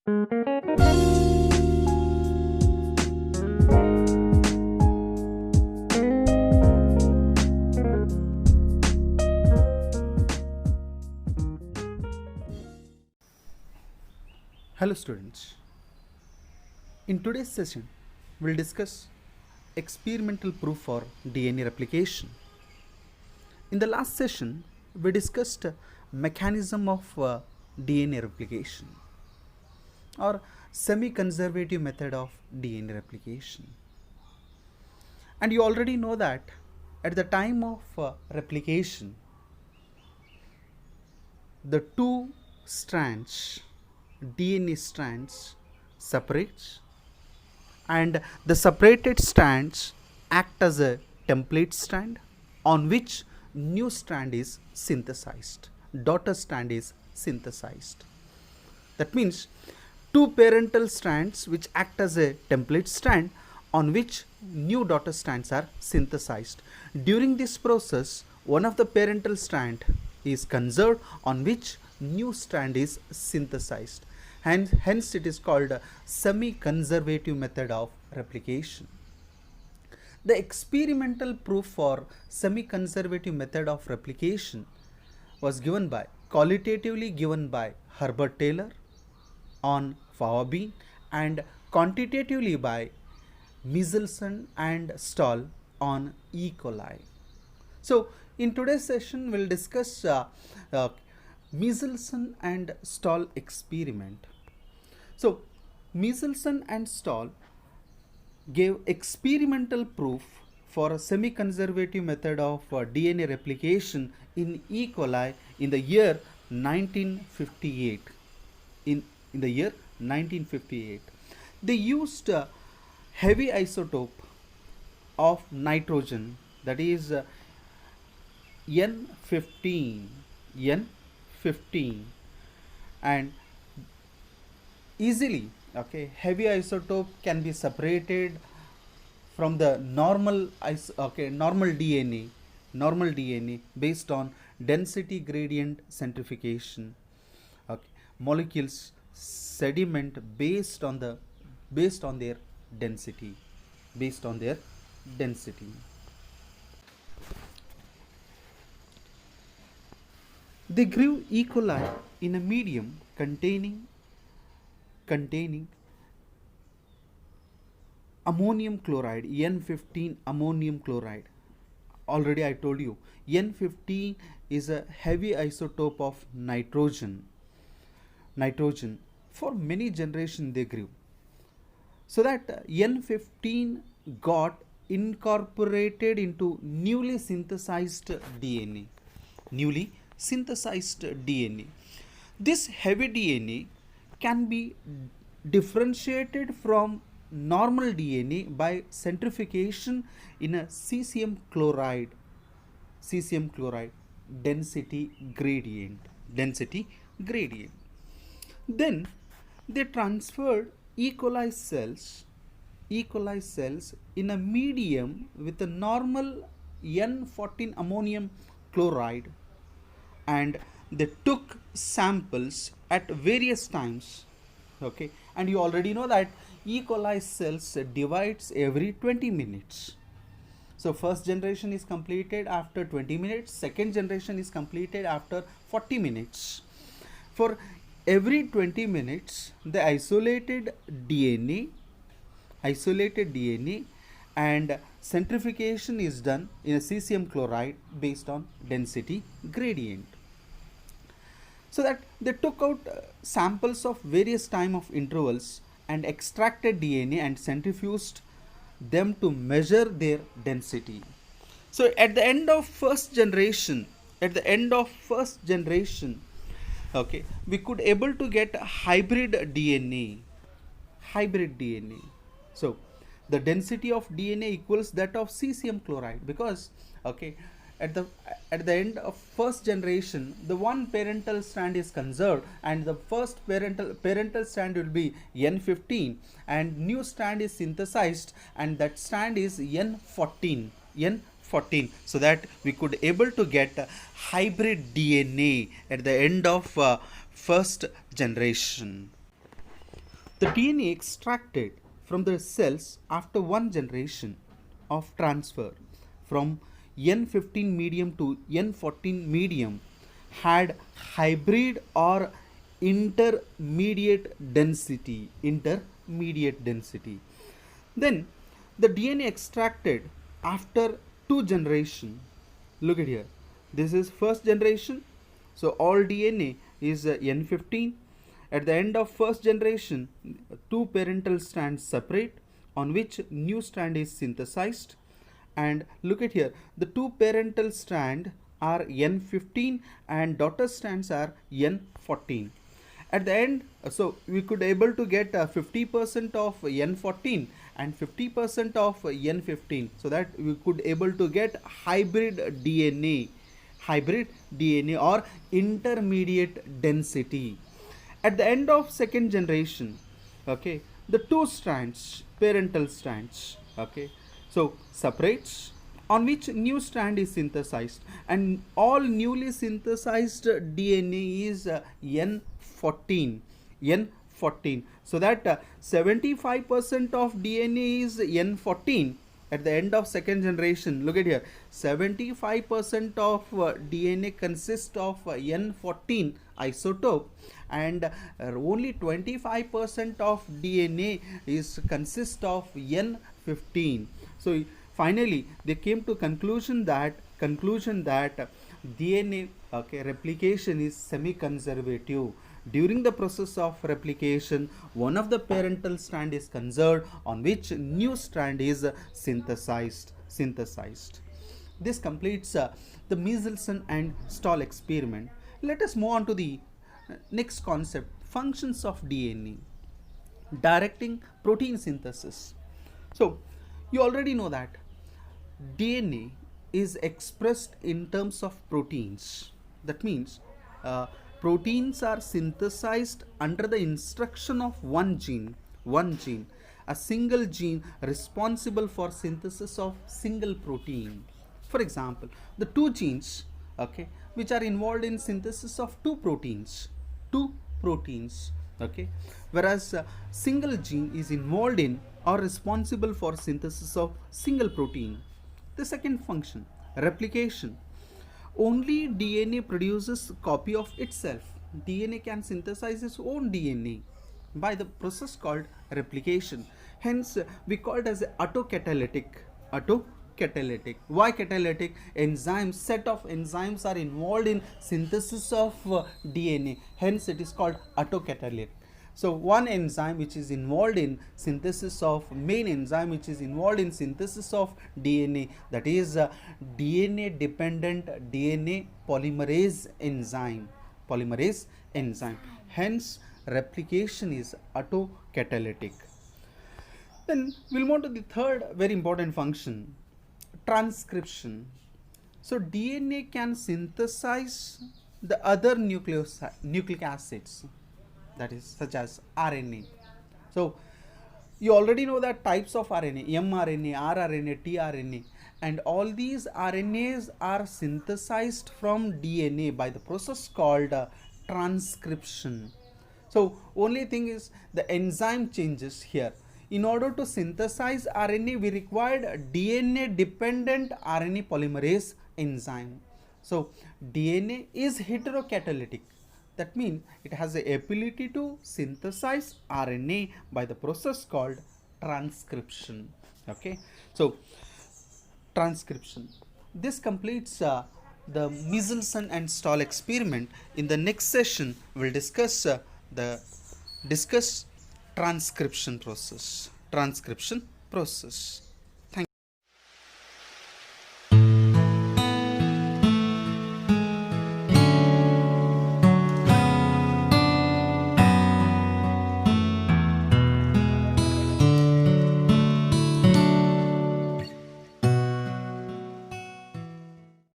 Hello students, in today's session we'll discuss experimental proof for DNA replication. In the last session we discussed mechanism of DNA replication or semi-conservative method of DNA replication, and you already know that at the time of replication the two strands DNA strands separates, and the separated strands act as a template strand on which new strand is synthesized, daughter strand is synthesized. That means two parental strands which act as a template strand on which new daughter strands are synthesized. During this process, one of the parental strand is conserved on which new strand is synthesized, and hence it is called a semi-conservative method of replication. The experimental proof for semi-conservative method of replication was qualitatively given by Herbert Taylor on fava bean and quantitatively by Michelson and Stahl on E. coli. So in today's session we'll discuss Michelson and Stahl experiment. So Michelson and Stahl gave experimental proof for a semi-conservative method of DNA replication in E. coli in the year 1958. In the year 1958, they used a heavy isotope of nitrogen, that is N15, and easily heavy isotope can be separated from the normal DNA based on density gradient centrifugation. Molecules sediment based on their density. They grew E. coli in a medium containing ammonium chloride, N15 ammonium chloride. Already I told you, N15 is a heavy isotope of nitrogen. For many generations they grew. So that N15 got incorporated into newly synthesized DNA. This heavy DNA can be differentiated from normal DNA by centrifugation in a cesium chloride density gradient. Then they transferred E. coli cells in a medium with a normal N14 ammonium chloride, and they took samples at various times. And you already know that E. coli cells divides every 20 minutes. So first generation is completed after 20 minutes, second generation is completed after 40 minutes. For every 20 minutes the isolated DNA and centrifugation is done in a cesium chloride based on density gradient. So that they took out samples of various time of intervals and extracted DNA and centrifuged them to measure their density. So at the end of first generation, we could able to get hybrid DNA. So the density of DNA equals that of cesium chloride, because at the end of first generation the one parental strand is conserved, and the first parental strand will be N15, and new strand is synthesized, and that strand is N14, so that we could able to get hybrid DNA at the end of first generation. The DNA extracted from the cells after one generation of transfer from N15 medium to N14 medium had hybrid or intermediate density. Then the DNA extracted after two generation. Look at here. This is first generation. So all DNA is N15. At the end of first generation, two parental strands separate on which new strand is synthesized. And look at here, the two parental strand are N15 and daughter strands are N14. At the end, so we could able to get 50% of N14 and 50% of N15, so that we could able to get hybrid DNA or intermediate density. At the end of second generation, okay, the two strands, parental strands, okay, so separates on which new strand is synthesized, and all newly synthesized DNA is N14. So that 75% of DNA is N14 at the end of second generation. Look at here, 75% of DNA consists of N14 isotope, and only 25% of DNA is consist of N15. So finally they came to conclusion that DNA, okay, replication is semi-conservative. During the process of replication, one of the parental strand is conserved on which new strand is synthesized. This completes the Michelson and Stahl experiment. Let us move on to the next concept, functions of DNA, directing protein synthesis. So you already know that DNA is expressed in terms of proteins. That means proteins are synthesized under the instruction of one gene, a single gene responsible for synthesis of single protein. For example, the two genes, okay, which are involved in synthesis of two proteins, okay, whereas a single gene is involved in or responsible for synthesis of single protein. The second function, replication. Only DNA produces copy of itself. DNA can synthesize its own DNA by the process called replication. Hence, we call it as autocatalytic. Why catalytic? Enzymes, set of enzymes are involved in synthesis of DNA. Hence, it is called autocatalytic. So one enzyme which is involved in synthesis of, main enzyme which is involved in synthesis of DNA, that is DNA dependent DNA polymerase enzyme. Hence replication is autocatalytic. Then we'll move to the third very important function, transcription. So DNA can synthesize the other nucleic acids, that is such as RNA. So you already know that types of RNA, mRNA, rRNA, tRNA, and all these RNAs are synthesized from DNA by the process called transcription. So only thing is the enzyme changes here. In order to synthesize RNA, we required DNA dependent RNA polymerase enzyme. So DNA is heterocatalytic. That means it has the ability to synthesize RNA by the process called transcription. Okay, so transcription. This completes the Michelson and Stahl experiment. In the next session, we'll discuss transcription process.